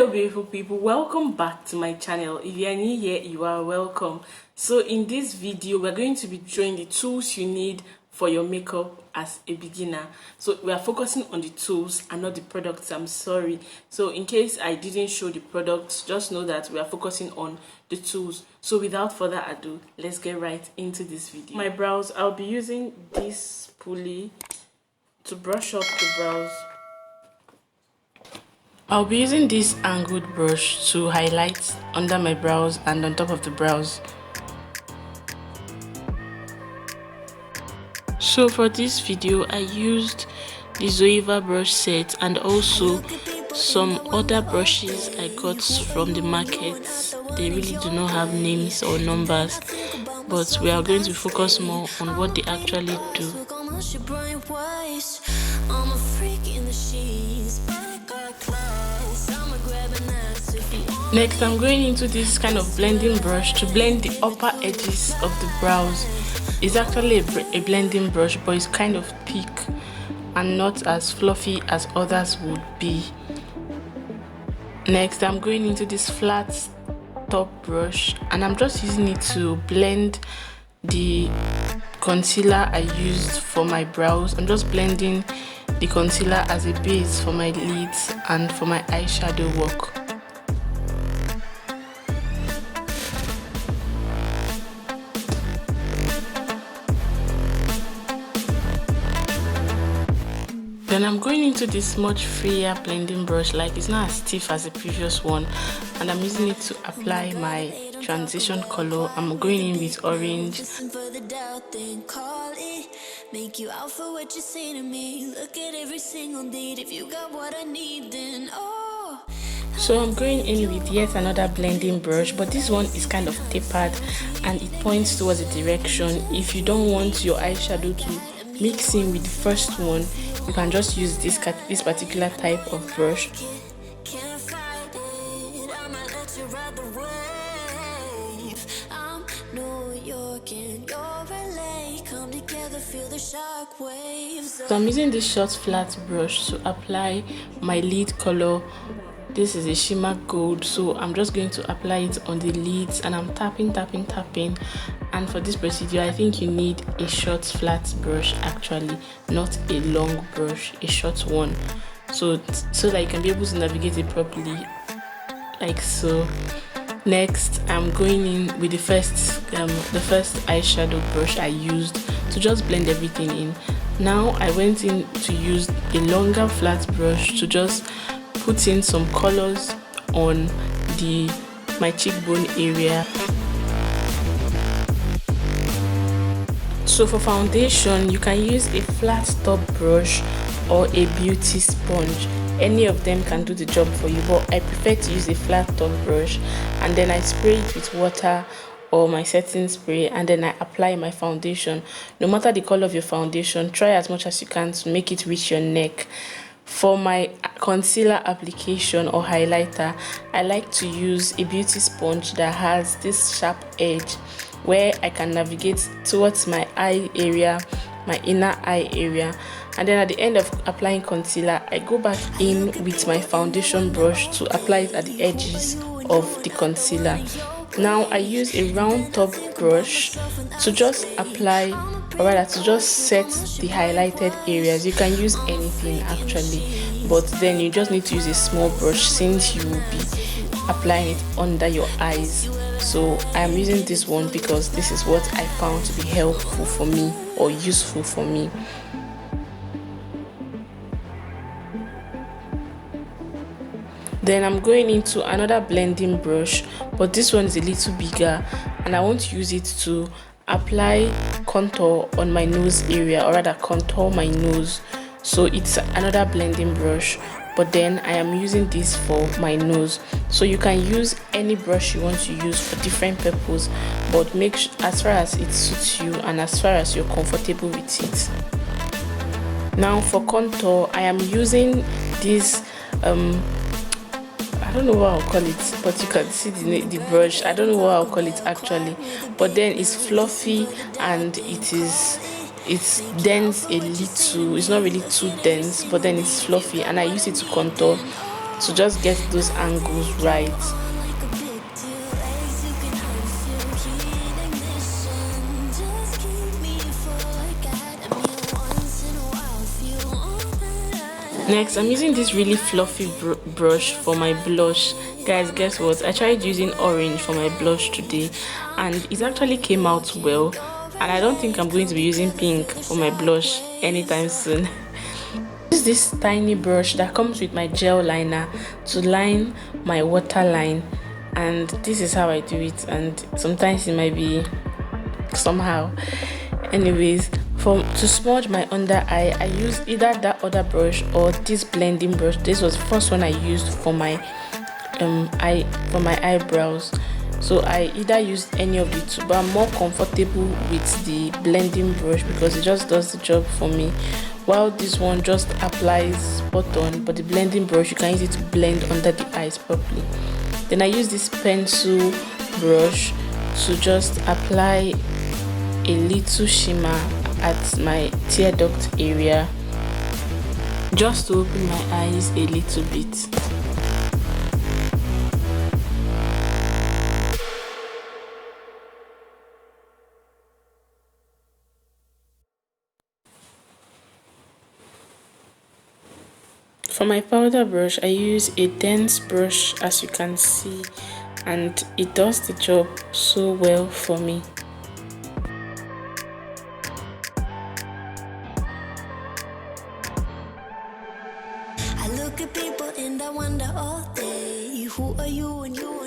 Hello beautiful people, welcome back to my channel. If you are new here, you are welcome. So in this video we're going to be showing the tools you need for your makeup as a beginner. So we are focusing on the tools and not the products. I'm sorry. So in case I didn't show the products, just know that we are focusing on the tools. So without further ado, let's get right into this video. My brows, I'll be using this pulley to brush up the brows. I'll be using this angled brush to highlight under my brows and on top of the brows. So for this video, I used the Zoeva brush set and also some other brushes I got from the market. They really do not have names or numbers, but we are going to focus more on what they actually do. Next, I'm going into this kind of blending brush to blend the upper edges of the brows. It's actually a blending brush, but it's kind of thick and not as fluffy as others would be. Next, I'm going into this flat top brush and I'm just using it to blend the concealer I used for my brows. I'm just blending the concealer as a base for my lids and for my eyeshadow work. Then I'm going into this much freer blending brush, like it's not as stiff as the previous one, and I'm using it to apply my transition color. I'm going in with orange. Make you out for what you say to me. Look at every single need. If you got what I need, then oh. So I'm going in with yet another blending brush, but this one is kind of tapered and it points towards a direction. If you don't want your eyeshadow to mix in with the first one, you can just use this particular type of brush. So I'm using this short flat brush to apply my lid color. This is a shimmer gold, so I'm just going to apply it on the lids and I'm tapping. And for this procedure, I think you need a short flat brush, actually, not a long brush, a short one, so that you can be able to navigate it properly, like so. Next, I'm going in with the first eyeshadow brush I used to just blend everything in. Now I went in to use a longer flat brush to just put in some colors on my cheekbone area. So for foundation, you can use a flat top brush or a beauty sponge. Any of them can do the job for you, but I prefer to use a flat top brush, and then I spray it with water or my setting spray, and then I apply my foundation. No matter the color of your foundation, try as much as you can to make it reach your neck. For my concealer application or highlighter, I like to use a beauty sponge that has this sharp edge where I can navigate towards my eye area, my inner eye area, and then at the end of applying concealer, I go back in with my foundation brush to apply it at the edges of the concealer. Now I use a round top brush to just apply, or rather to just set the highlighted areas. You can use anything actually, but then you just need to use a small brush since you will be applying it under your eyes. So I'm using this one because this is what I found to be helpful for me or useful for me. Then I'm going into another blending brush, but this one is a little bigger and I want to use it to apply contour on my nose area, or rather contour my nose. So it's another blending brush, but then I am using this for my nose. So you can use any brush you want to use for different purposes, but make sure as far as it suits you and as far as you're comfortable with it. Now for contour, I am using this I don't know what I'll call it, but you can see the brush. I don't know what I'll call it actually, but then it's fluffy and it's dense a little. It's not really too dense, but then it's fluffy, and I use it to contour to just get those angles right. Next, I'm using this really fluffy brush for my blush. Guys, guess what? I tried using orange for my blush today and it actually came out well. And I don't think I'm going to be using pink for my blush anytime soon. Use this tiny brush that comes with my gel liner to line my waterline. And this is how I do it. And sometimes it might be somehow. Anyways, to smudge my under eye, I use either that other brush or this blending brush. This was the first one I used for my eyebrows. So I either used any of the two, but I'm more comfortable with the blending brush because it just does the job for me. While this one just applies spot on, but the blending brush, you can use it to blend under the eyes properly. Then I use this pencil brush to just apply a little shimmer at my tear duct area, just to open my eyes a little bit. For my powder brush, I use a dense brush, as you can see, and it does the job so well for me.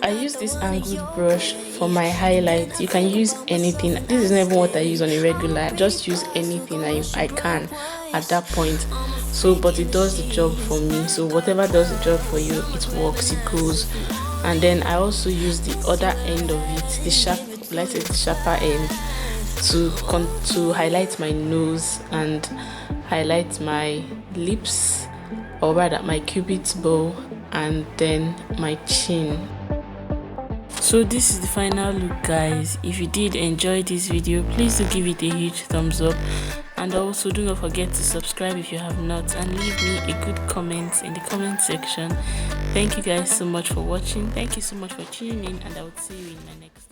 I use this angled brush for my highlight. You can use anything. This is not even what I use on a regular. Just use anything I can at that point. So, but it does the job for me. So whatever does the job for you, it works, it goes. And then I also use the other end of it, the sharper end, to highlight my nose and highlight my lips, or rather my cupid's bow, and then my chin. So this is the final look, guys. If you did enjoy this video, please do give it a huge thumbs up, and also do not forget to subscribe if you have not, and leave me a good comment in the comment section. Thank you guys so much for watching. Thank you so much for tuning in, and I will see you in my next